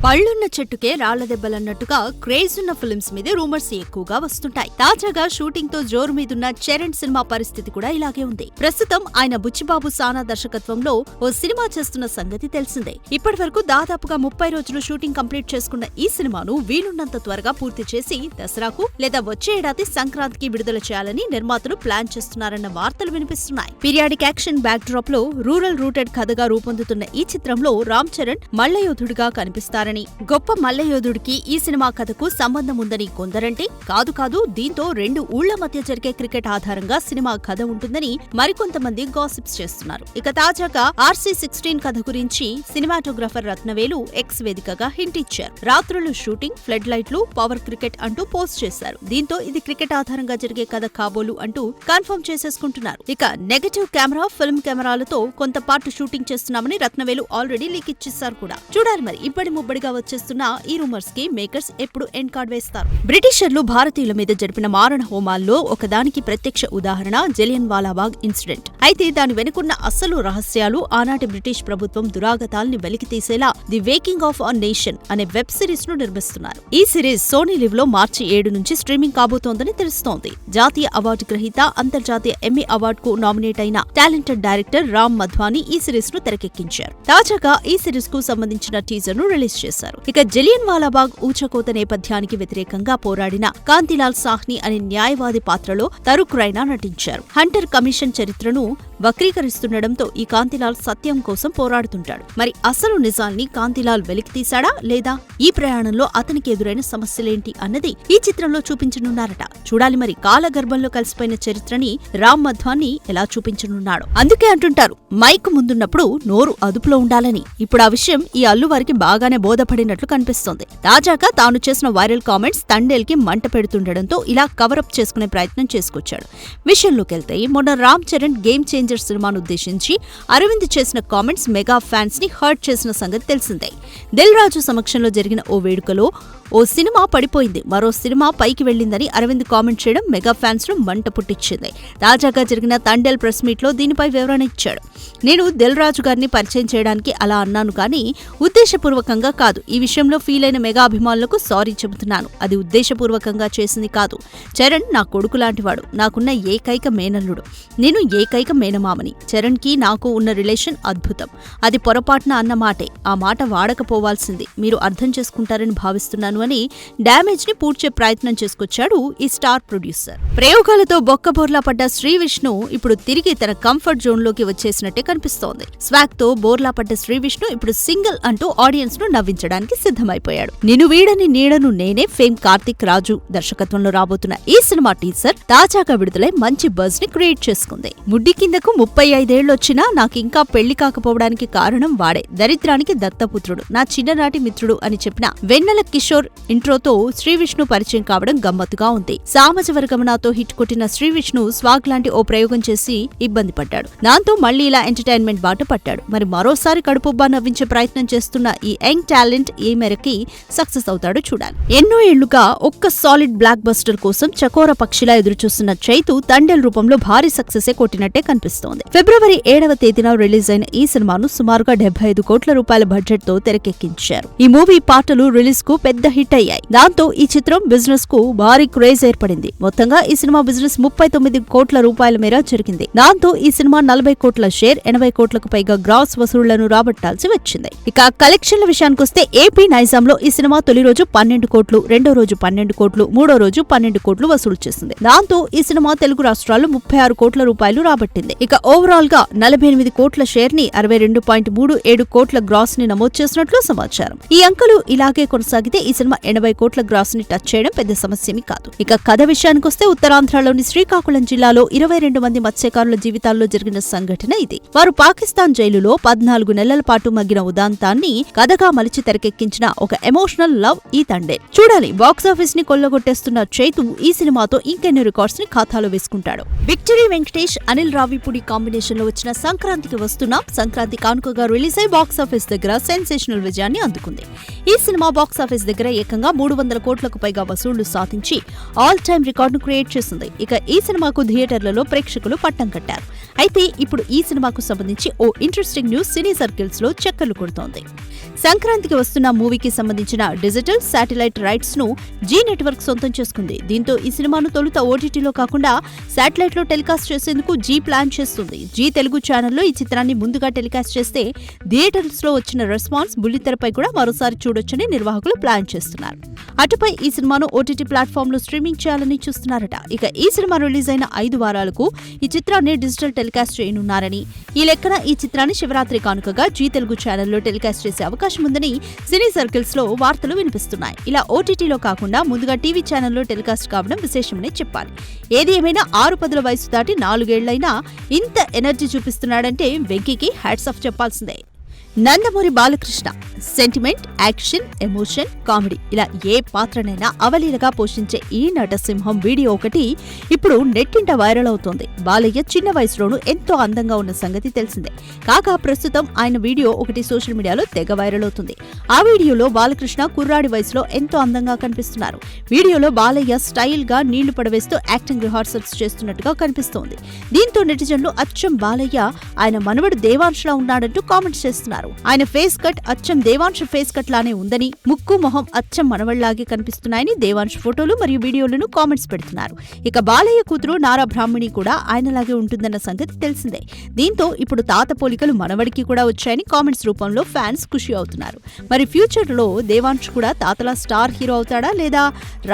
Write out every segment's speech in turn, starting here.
పళ్ళున్న చెట్టుకే రాళ్ల దెబ్బలన్నట్టుగా క్రేజ్ ఉన్న ఫిల్మ్స్ మీద రూమర్స్ ఎక్కువగా వస్తుంటాయి. తాజాగా షూటింగ్ తో జోరు మీదున్న చరణ్ సినిమా పరిస్థితి కూడా ఇలాగే ఉంది. ప్రస్తుతం ఆయన బుచ్చిబాబు సానా దర్శకత్వంలో ఓ సినిమా చేస్తున్న సంగతి తెలిసిందే. ఇప్పటి వరకు దాదాపుగా 30 రోజులు షూటింగ్ కంప్లీట్ చేసుకున్న ఈ సినిమాను వీలున్నంత త్వరగా పూర్తి చేసి దసరాకు లేదా వచ్చే ఏడాది సంక్రాంతికి విడుదల చేయాలని నిర్మాతలు ప్లాన్ చేస్తున్నారన్న వార్తలు వినిపిస్తున్నాయి. పీరియాడిక్ యాక్షన్ బ్యాక్ డ్రాప్ లో రూరల్ రూటెడ్ కథగా రూపొందుతున్న ఈ చిత్రంలో రామ్ చరణ్ మల్లయోధుడిగా కనిపిస్తారని, గొప్ప మల్లయోధుడికి ఈ సినిమా కథకు సంబంధం ఉందని కొందరంటే, కాదు దీంతో 2 ఊళ్ల మధ్య జరిగే క్రికెట్ ఆధారంగా సినిమా కథ ఉంటుందని మరికొంతమంది గాసిప్స్ చేస్తున్నారు. ఇక తాజాగా RC-16 కథ గురించి సినిమాటోగ్రఫర్ రత్నవేలు ఎక్స్ వేదికగా హింట్ ఇచ్చారు. రాత్రులు షూటింగ్, ఫ్లడ్ లైట్లు, పవర్ క్రికెట్ అంటూ పోస్ట్ చేశారు. దీంతో ఇది క్రికెట్ ఆధారంగా జరిగే కథ కాబోలు అంటూ కన్ఫర్మ్ చేసేసుకుంటున్నారు. ఇక నెగటివ్ కెమెరా, ఫిల్మ్ కెమెరాలతో కొంత పాటు షూటింగ్ చేస్తున్నామని రత్నవేలు ఆల్రెడీ లీక్ ఇచ్చేశారు కూడా. చూడాలి మరి ఇబ్బడి ముబ్బడిగా వచ్చేస్తున్న ఈ రూమర్స్ కి మేకర్స్ ఎప్పుడు ఎండ్ కార్డ్ వేస్తారు. బ్రిటిషర్లు భారతీయుల మీద జరిపిన మారణ హోమాల్లో ఒకదానికి ప్రత్యక్ష ఉదాహరణ జలియన్ వాలాబాగ్ ఇన్సిడెంట్. అయితే దాని వెనుకున్న అసలు రహస్యాలు, ఆనాటి బ్రిటిష్ ప్రభుత్వం దురాగతాల్ని వెలికితీసేలా the waking of a nation అనే వెబ్ సిరీస్ ను నిర్మిస్తున్నారు. ఈ సిరీస్ సోనీ లివ్ లో మార్చి 7 నుంచి స్ట్రీమింగ్ కాబోతోందని తెలుస్తోంది. జాతీయ అవార్డు గ్రహీత, అంతర్జాతీయ ఎమ్మీ అవార్డు కు నామినేట్ అయిన టాలెంటెడ్ డైరెక్టర్ రామ్ మధ్వాని ఈ సిరీస్ ను తెరకెక్కించారు. తాజాగా ఈ సిరీస్ కు సంబంధించిన టీజర్ ను రిలీజ్ చేశారు. ఇక జలియన్ వాలాబాగ్ ఊచకోత నేపథ్యానికి వ్యతిరేకంగా పోరాడిన కాంతిలాల్ సాహ్ని అనే న్యాయవాది పాత్రలో తరుక్ రైనా నటించారు. హంటర్ కమిషన్ చరిత్రను వక్రీకరిస్తుండటంతో ఈ కాంతిలాల్ సత్యం కోసం పోరాడుతుంటాడు. మరి అసలు నిజాల్ని కాంతిలాల్ వెలికితీశాడా లేదా, ఈ ప్రయాణంలో అతనికి ఎదురైన సమస్యలేంటి అన్నది ఈ చిత్రంలో చూపించనున్నారట. చూడాలి మరి కాలగర్భంలో కలిసిపోయిన చరిత్రని రామ్ మధ్వాన్ని ఎలా చూపించనున్నాడు. అందుకే అంటుంటారు, మైక్ ముందున్నప్పుడు నోరు అదుపులో ఉండాలని. ఇప్పుడు ఆ విషయం ఈ అల్లువారికి బాగానే బోధపడినట్లు కనిపిస్తోంది. తాజాగా తాను చేసిన వైరల్ కామెంట్స్ తండేల్ కి మంట పెడుతుండటంతో ఇలా కవరప్ చేసుకునే ప్రయత్నం చేసుకొచ్చాడు. విషయంలోకెళ్తే మొన్న రామ్ చరణ్ గేమ్ చేంజర్ సినిమాను ఉద్దేశించి అరవింద్ చేసిన కామెంట్స్ మెగా ఫ్యాన్స్ ని హర్ట్ చేసిన సంగతి తెలిసిందే. దిల్ రాజు సమక్షంలో జరిగిన ఓ వేడుకలో ఓ సినిమా పడిపోయింది, మరో సినిమా పైకి వెళ్లిందని అరవింద్ కామెంట్ చేయడం మెగా ఫ్యాన్స్ ను మంట పుట్టించింది. తాజాగా జరిగిన తండేల్ ప్రెస్ మీట్ లో దీనిపై వివరణ ఇచ్చాడు. నేను దిల్ రాజు గారిని పరిచయం చేయడానికి అలా అన్నాను కానీ ఉద్దేశపూర్వకంగా కాదు. ఈ విషయంలో ఫీల్ అయిన మెగా అభిమానులకు సారీ చెబుతున్నాను. అది ఉద్దేశపూర్వకంగా చేసింది కాదు. చరణ్ నా కొడుకు లాంటివాడు, నాకున్న ఏకైక మేనల్లుడు, నేను ఏకైక మేనమామని. చరణ్ కి నాకు ఉన్న రిలేషన్ అద్భుతం. అది పొరపాటున అన్న మాటే. ఆ మాట వాడకపోవాల్సింది. మీరు అర్థం చేసుకుంటారని భావిస్తున్నాను అని డ్యామేజ్ ని పూడ్చే ప్రయత్నం చేసుకొచ్చాడు ఈ స్టార్ ప్రొడ్యూసర్. ప్రయోగాలతో బొక్కబోర్లా పడ్డ శ్రీ విష్ణు ఇప్పుడు తిరిగి తన కంఫర్ట్ జోన్ లోకి వచ్చేసినట్టే కనిపిస్తోంది. స్వాగ్ తో బోర్లా పడ్డ శ్రీ విష్ణు ఇప్పుడు సింగిల్ అంటూ ఆడియన్స్ ను నవ్వించడానికి సిద్ధమైపోయాడు. నిన్ను వీడని నీడను నేనే ఫేమ్ కార్తిక్ రాజు దర్శకత్వంలో రాబోతున్న ఈ సినిమా టీజర్ తాజాగా విడుదలై మంచి బజ్ ని క్రియేట్ చేసుకుంది. ముడ్డి కిందకు 35 ఏళ్లొచ్చినా నాకింకా పెళ్లి కాకపోవడానికి కారణం వాడే, దరిద్రానికి దత్తపుత్రుడు, నా చిన్ననాటి మిత్రుడు అని చెప్పిన వెన్నెల కిషోర్ ఇంట్రోతో శ్రీ విష్ణు పరిచయం కావడం గమ్మత్తుగా ఉంది. సామజవర్గమనాతో హిట్ కొట్టిన శ్రీ విష్ణు స్వాగ్ లాంటి ఓ ప్రయోగం చేసి ఇబ్బంది పడ్డాడు. దాంతో మళ్లీ ఇలా ఎంటర్టైన్మెంట్ బాట పట్టాడు. మరి మరోసారి కడుపుబ్బా నవ్వించే ప్రయత్నం చేస్తున్న ఈ యంగ్ టాలెంట్ ఏ మేరకి సక్సెస్ అవుతాడో చూడాలి. ఎన్నో ఏళ్లుగా ఒక్క సాలిడ్ బ్లాక్ బస్టర్ కోసం చకోర పక్షిలా ఎదురుచూస్తున్న చైతు తండేల్ రూపంలో భారీ సక్సెస్ కొట్టినట్టే కనిపిస్తోంది. ఫిబ్రవరి 7వ తేదీన రిలీజ్ అయిన ఈ సినిమాను సుమారుగా 75 కోట్ల రూపాయల బడ్జెట్ తో తెరకెక్కించారు. ఈ మూవీ పాటలు రిలీజ్ కు పెద్ద హిట్ అయ్యాయి. దాంతో ఈ చిత్రం బిజినెస్ కు భారీ క్రేజ్ ఏర్పడింది. మొత్తంగా ఈ సినిమా బిజినెస్ 39 కోట్ల రూపాయల మేర జరిగింది. దాంతో ఈ సినిమా 40 కోట్ల షేర్, 80 కోట్లకు పైగా గ్రాస్ వసూళ్లను రాబట్టాల్సి వచ్చింది. ఇక కలెక్షన్ల విషయానికొస్తే ఏపీ నైజాంలో ఈ సినిమా తొలి రోజు 12 కోట్లు, రెండో రోజు 12 కోట్లు, మూడో రోజు 12 కోట్లు వసూలు చేసింది. దాంతో ఈ సినిమా తెలుగు రాష్ట్రాల్లో 36 కోట్ల రూపాయలు రాబట్టింది. ఇక ఓవరాల్ గా 48 కోట్ల షేర్ ని, 62.37 కోట్ల గ్రాస్ ని నమోదు చేసినట్లు సమాచారం. ఈ అంకెలు ఇలాగే కొనసాగితే ఈ సినిమా 80 కోట్ల గ్రాస్ ని టచ్ చేయడం పెద్ద సమస్యేమీ కాదు. ఇక కథ విషయానికొస్తే ఉత్తరాంధ్రలోని శ్రీకాకుళం జిల్లాలో 22 మంది మత్స్యకారుల జీవితాల్లో జరిగిన సంఘటన ఇది. వారు పాకిస్తాన్ జైలులో 14 నెలల పాటు మగ్గిన ఉదాంతాన్ని కథగా మలిచి తెరకెక్కించిన ఒక ఎమోషనల్ లవ్ ఈ తండే. చూడాలి బాక్సాఫీస్ ని కొల్లగొట్టేస్తున్న చైతు ఈ సినిమాతో ఇంకెన్ని రికార్డ్స్ ని ఖాతాలో వేసుకుంటాడు. విక్టరీ వెంకటేష్, అనిల్ రావిపూడి కాంబినేషన్ లో వచ్చిన సంక్రాంతికి వస్తున్న సంక్రాంతి కానుకగా రిలీజ్ అయి బాక్సాఫీస్ దగ్గర సెన్సేషనల్ విజయాన్ని అందుకుంది. ఈ సినిమా బాక్సాఫీస్ దగ్గర ఏకంగా 300 కోట్లకు పైగా వసూళ్లు సాధించి ఆల్ టైమ్ రికార్డును క్రియేట్ చేసింది. ఇక ఈ సినిమాకు థియేటర్లలో ప్రేక్షకులు పట్టం కట్టారు. అయితే ఇప్పుడు ఈ సినిమాకు సంబంధించి ఓ ఇంట్రెస్టింగ్ న్యూస్ సినీ సర్కిల్స్ లో చక్కర్లు కొడుతోంది. సంక్రాంతికి వస్తున్న మూవీకి సంబంధించిన డిజిటల్ శాటిలైట్ రైట్స్ ను జీ నెట్వర్క్ సొంతం చేసుకుంది. దీంతో ఈ సినిమాను తొలుత ఓటీటీలో కాకుండా శాటిలైట్ లో టెలికాస్ట్ చేసేందుకు జీ ప్లాన్ చేస్తుంది. జీ తెలుగు ఛానల్లో ఈ చిత్రాన్ని ముందుగా టెలికాస్ట్ చేస్తే థియేటర్స్ లో వచ్చిన రెస్పాన్స్ బుల్లితెరపై కూడా మరోసారి చూడొచ్చని నిర్వాహకులు ప్లాన్ చేస్తున్నారు. అటుపై ఈ సినిమాను ఓటీటీ ప్లాట్ఫామ్ లో స్ట్రీమింగ్ చేయాలని చూస్తున్నారట. ఇక ఈ సినిమా రిలీజ్ అయిన 5 వారాలకు ఈ చిత్రాన్ని డిజిటల్ టెలికాస్ట్ చేయనున్నారని, ఈ లెక్కన ఈ చిత్రాన్ని శివరాత్రి కానుకగా జీ తెలుగు ఛానల్లో టెలికాస్ట్ చేసే అవకాశం ఉందని సినీ సర్కిల్స్ లో వార్తలు వినిపిస్తున్నాయి. ఇలా ఓటీటీలో కాకుండా ముందుగా టీవీ ఛానల్లో టెలికాస్ట్ కావడం విశేషమని చెప్పాలి. ఏది ఏమైనా 6 వయసు దాటి 4 ఏళ్లైనా ఇంత ఎనర్జీ చూపిస్తున్నాడంటే వెంకీకి హ్యాట్స్ ఆఫ్ చెప్పాల్సిందే. Nandamuri Balakrishna sentiment, action, emotion, comedy ఇలా ఏ పాత్రనైనా అవలీలగా పోషించే ఈ నటసింహం వీడియో ఒకటి ఇప్పుడు నెట్టింట వైరల్ అవుతోంది. బాలయ్య చిన్న వయసులోనూ ఎంతో అందంగా ఉన్న సంగతి తెలిసిందే. కాగా ప్రస్తుతం ఆయన వీడియో ఒకటి సోషల్ మీడియాలో తెగ వైరల్ అవుతుంది. ఆ వీడియోలో బాలకృష్ణ కుర్రాడి వయసులో ఎంతో అందంగా కనిపిస్తున్నారు. వీడియోలో బాలయ్య స్టైల్ గా నీళ్లు పడవేస్తూ యాక్టింగ్ రిహార్సల్స్ చేస్తున్నట్టుగా కనిపిస్తోంది. దీంతో నెటిజన్లు అచ్చం బాలయ్య ఆయన మనవడు దేవాంశ్లా ఉన్నాడంటూ కామెంట్స్ చేస్తున్నారు. ఆయన ఫేస్ కట్ అచ్చం దేవాంశ్ ఫేస్ కట్ లానే ఉందని, ముక్కు మొహం అచ్చం మనవళ్లాగే కనిపిస్తున్నాయని దేవాంశ్ ఫోటోలు మరియు వీడియోలను కామెంట్స్ పెడుతున్నారు. ఇక బాలయ్య కూతురు నారా బ్రాహ్మణి కూడా ఆయనలాగే ఉంటుందన్న సంగతి తెలిసిందే. దీంతో ఇప్పుడు తాత పోలికలు మనవడికి కూడా వచ్చాయని కామెంట్స్ రూపంలో ఫ్యాన్స్ ఖుషి అవుతున్నారు. మరి ఫ్యూచర్ లో దేవాంశ్ కూడా తాతలా స్టార్ హీరో అవుతాడా లేదా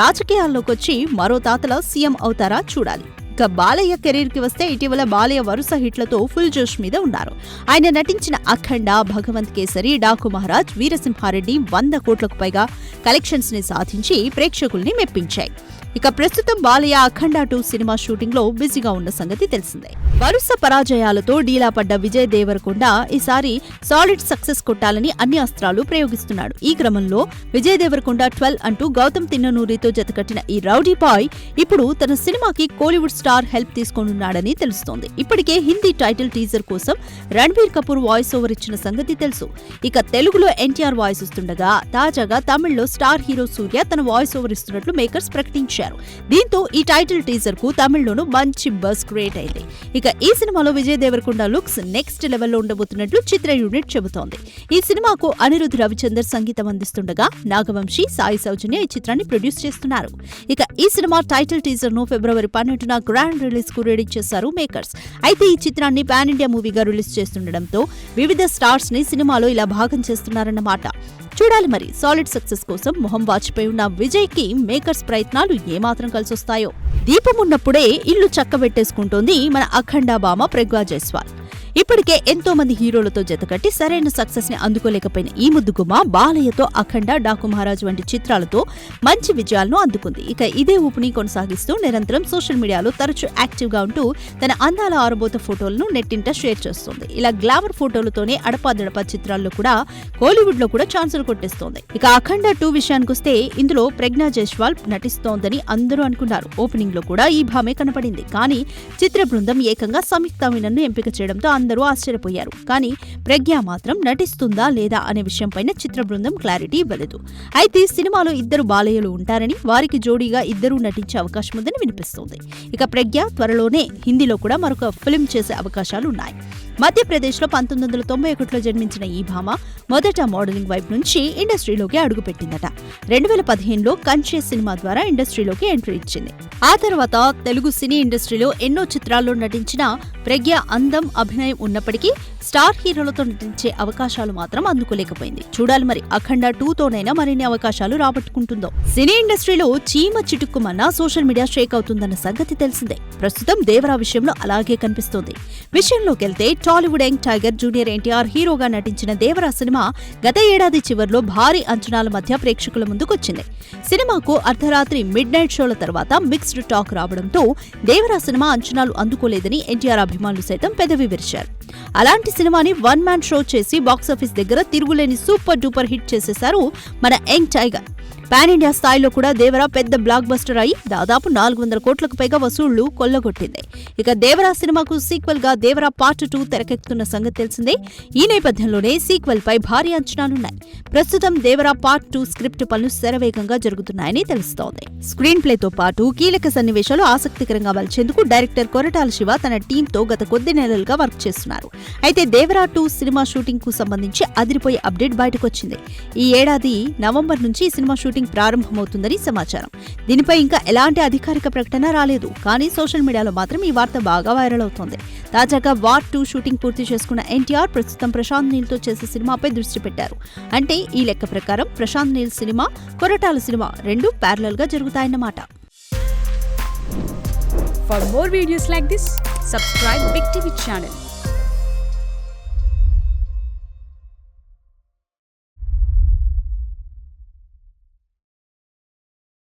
రాజకీయాల్లోకి వచ్చి మరో తాతలా సీఎం అవుతారా చూడాలి. ఇక బాలయ్య కెరీర్ కి వస్తే ఇటీవల బాలయ్య వరుస హిట్లతో ఫుల్ జోష్ మీద ఉన్నారు. ఆయన నటించిన అఖండ, భగవంత్ కేసరి, డాకు మహారాజ్, వీరసింహారెడ్డి 100 కోట్లకు పైగా కలెక్షన్స్ ని సాధించి ప్రేక్షకుల్ని మెప్పించాయి. ఇక ప్రస్తుతం బాలయ్య అఖండ 2 సినిమా షూటింగ్ లో బిజీగా ఉన్న సంగతి తెలిసిందే. వరుస పరాజయాలతో డీలా పడ్డ విజయ్ దేవరకొండ ఈసారి సాలిడ్ సక్సెస్ కొట్టాలని అన్ని అస్త్రాలు ప్రయోగిస్తున్నాడు. ఈ క్రమంలో విజయ్ దేవరకొండ 12 అంటూ గౌతమ్ తిన్ననూరితో జతకట్టిన ఈ రౌడీ బాయ్ ఇప్పుడు తన సినిమాకి కోలీవుడ్ స్టార్ హెల్ప్ తీసుకోనున్నాడని తెలుస్తోంది. ఇప్పటికే హిందీ టైటిల్ టీజర్ కోసం రణబీర్ కపూర్ వాయిస్ ఓవర్ ఇచ్చిన సంగతి తెలుసు. ఇక తెలుగులో ఎన్టీఆర్ వాయిస్ ఇస్తుండగా తాజాగా తమిళ్లో స్టార్ హీరో సూర్య తన వాయిస్ ఓవర్ ఇస్తున్నట్లు మేకర్స్ ప్రకటించారు. దీంతో ఈ టైటిల్ టీజర్ కు తమిళ్లోనూ మంచి బజ్ క్రియేట్ అయింది. ఇక ఈ సినిమాలో విజయ్ దేవరకొండ లుక్స్ నెక్స్ట్ లెవెల్లో ఉండబోతున్నట్లు చిత్ర యూనిట్ చెబుతోంది. ఈ సినిమాకు అనిరుద్ రవిచందర్ సంగీతం అందిస్తుండగా నాగవంశీ, సాయి సౌజన్య ఈ చిత్రాన్ని ప్రొడ్యూస్ చేస్తున్నారు. ఇక ఈ సినిమా టైటిల్ టీజర్ ను ఫిబ్రవరి 12న గ్రాండ్ రిలీజ్ కు రెడీ చేశారు మేకర్స్. అయితే ఈ చిత్రాన్ని పాన్ ఇండియా మూవీగా రిలీజ్ చేస్తుండటంతో వివిధ స్టార్స్ ని సినిమాలో ఇలా భాగం చేస్తున్నారన్నమాట. చూడాలి మరి సాలిడ్ సక్సెస్ కోసం మొహం వాచిపోయి ఉన్న విజయ్ కి మేకర్స్ ప్రయత్నాలు ఏమాత్రం కలిసొస్తాయో. దీపం ఉన్నప్పుడే ఇల్లు చక్కబెట్టేసుకుంటోంది మన అఖండ భామ ప్రజ్ఞా జైస్వాల్. ఇప్పటికే ఎంతో మంది హీరోలతో జతకట్టి సరైన సక్సెస్ ని అందుకోలేకపోయిన ఈ ముద్దుగుమ్మ బాలయ్యతో అఖండ, డాకు మహారాజ్ వంటి చిత్రాలతో మంచి విజయాలను అందుకుంది. ఇక ఇదే ఊపుని కొనసాగిస్తూ నిరంతరం సోషల్ మీడియాలో తరచూ యాక్టివ్ గా ఉంటూ తన అందాల ఆరబోత ఫోటోలను నెట్టింట షేర్ చేస్తోంది. ఇలా గ్లామర్ ఫోటోలతోనే అడపాదడపా చిత్రాల్లో కూడా కోలీవుడ్ లో కూడా ఛాన్సులు కొట్టేస్తోంది. ఇక అఖండ 2 విషయానికొస్తే ఇందులో ప్రజ్ఞా జైస్వాల్ నటిస్తోందని అందరూ అనుకున్నారు. ఓపెనింగ్ లో కూడా ఈ భామే కనపడింది. కానీ చిత్ర బృందం ఏకంగా సంయుక్త మీనన్ను ఎంపిక చేయడంతో అందరూ ఆశ్చర్యపోయారు. కానీ ప్రజ్ఞ మాత్రం నటిస్తుందా లేదా అనే విషయంపైన చిత్ర బృందం క్లారిటీ ఇవ్వలేదు. అయితే సినిమాలో 2 బాలయ్యలు ఉంటారని, వారికి జోడీగా 2 నటించే అవకాశం ఉందని వినిపిస్తోంది. ఇక ప్రజ్ఞ త్వరలోనే హిందీలో కూడా మరొక ఫిల్మ్ చేసే అవకాశాలు ఉన్నాయి. మధ్యప్రదేశ్లో 1991లో జన్మించిన ఈ భామ మొదట మోడలింగ్ వైపు నుంచి ఇండస్ట్రీలోకి అడుగుపెట్టిందట. 2015లో కంచే సినిమా ద్వారా ఇండస్ట్రీలోకి ఎంట్రీ ఇచ్చింది. ఆ తర్వాత తెలుగు సినీ ఇండస్ట్రీలో ఎన్నో చిత్రాల్లో నటించిన ప్రజ్ఞ అందం, అభినయం ఉన్నప్పటికీ స్టార్ హీరోలతో నటించే అవకాశాలు మాత్రం అందుకోలేకపోయింది. చూడాలి మరి అఖండ 2తోనైనా మరిన్ని అవకాశాలు రాబట్టుకుంటుందో. సినీ ఇండస్ట్రీలో చీమ చిటుక్కుమన్నా సోషల్ మీడియా షేక్ అవుతుందన్న సంగతి తెలిసిందే. ప్రస్తుతం దేవరా విషయంలో అలాగే కనిపిస్తోంది. విషయంలోకెళ్తే Tollywood young tiger junior NTR హీరోగా నటించిన దేవరా సినిమా గత ఏడాది చివర్లో భారీ అంచనాల మధ్య ప్రేక్షకుల ముందుకొచ్చింది. సినిమాకు అర్ధరాత్రి మిడ్ నైట్ షోల తర్వాత మిక్స్డ్ టాక్ రావడంతో దేవరా సినిమా అంచనాలు అందుకోలేదని ఎన్టీఆర్ అభిమానులు సైతం పెదవి విరిచారు. అలాంటి సినిమాని 1 మ్యాన్ షో చేసి బాక్సాఫీస్ దగ్గర తిరుగులేని సూపర్ డూపర్ హిట్ చేసేశారు మన యంగ్ టైగర్. పాన్ ఇండియా స్థాయిలో కూడా దేవరా పెద్ద బ్లాక్ బస్టర్ అయి దాదాపు 400 కోట్లకు పైగా వసూళ్లు కొల్లగొట్టింది. ఇక దేవరా సినిమాకు సీక్వెల్ గా దేవరా పార్ట్ 2 తెరకెక్కుతున్న సంగతి తెలిసిందే. ఈ నేపథ్యంలోనే సీక్వెల్ పై భారీ అంచనాలున్నాయి. ప్రస్తుతం దేవరా పార్ట్ 2 స్క్రిప్ట్ పనులు శరవేగంగా జరుగుతున్నాయని తెలుస్తోంది. స్క్రీన్ ప్లేతో పాటు కీలక సన్నివేశాలు ఆసక్తికరంగా మలిచేందుకు డైరెక్టర్ కొరటాల శివ తన టీంతో గత కొద్ది నెలలుగా వర్క్ చేస్తున్నారు. అయితే దేవరా 2 సినిమా షూటింగ్ కు సంబంధించి అదిరిపోయే అప్డేట్ బయటకొచ్చింది. ఈ ఏడాది నవంబర్ నుంచి సినిమా షూటింగ్ ప్రారంభమవుతుందని సమాచారం. దీనిపై ఇంకా ఎలాంటి అధికారిక ప్రకటన రాలేదు. కానీ సోషల్ మీడియాలో మాత్రం ఈ వార్త బాగా వైరల్ అవుతోంది. తాజాగా వార్ 2 షూటింగ్ పూర్తి చేసుకున్న ఎన్టీఆర్ ప్రస్తుతం ప్రశాంత్ నీల్ తో చేసే సినిమాపై దృష్టి పెట్టారు. అంటే ఈ లెక్క ప్రకారం ప్రశాంత్ నీల్ సినిమా, కొరటాల సినిమా రెండు ప్యారలల్ గా జరుగుతాయన్నమాట. For more videos like this, subscribe Big TV channel.